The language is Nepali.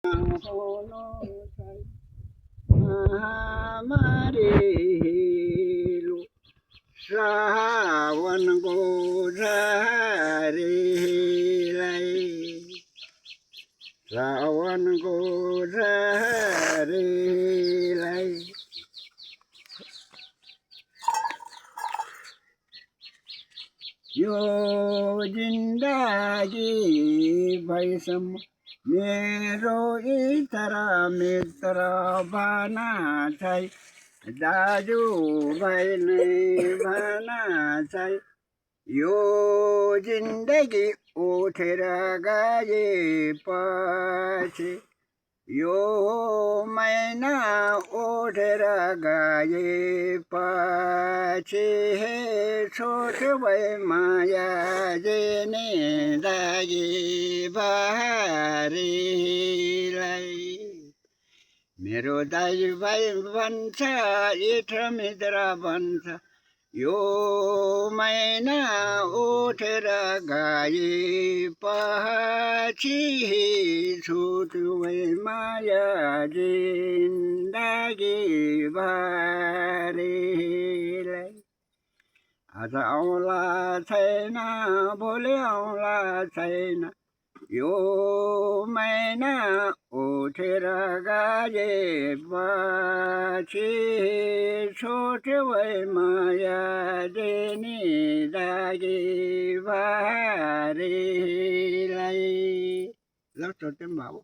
होनो हमारे लो श्रावणको झरेलाई श्रावणको झरेलाई यो जिन्दगी भएसम्म मेरो इतर मित्र भना छै दाजु भाइ नै भना छै यो जिन्दगी उठेर गएपछि यो महिना उठेर गएपछि छोटो भए माया जेने दागी बारीलाई मेरो दाजुभाइ भन्छ इष्ट मित्र भन्छ यो महिना उठेर गएपछि छुट्यो भए माया जिन्दगी भरिलाई आज आउला छैन भोलि आउला छैन यो महिना उठेर गएपछि छोटो भए माया जेनी दागी बारीलाई ल छोटो पनि बाबु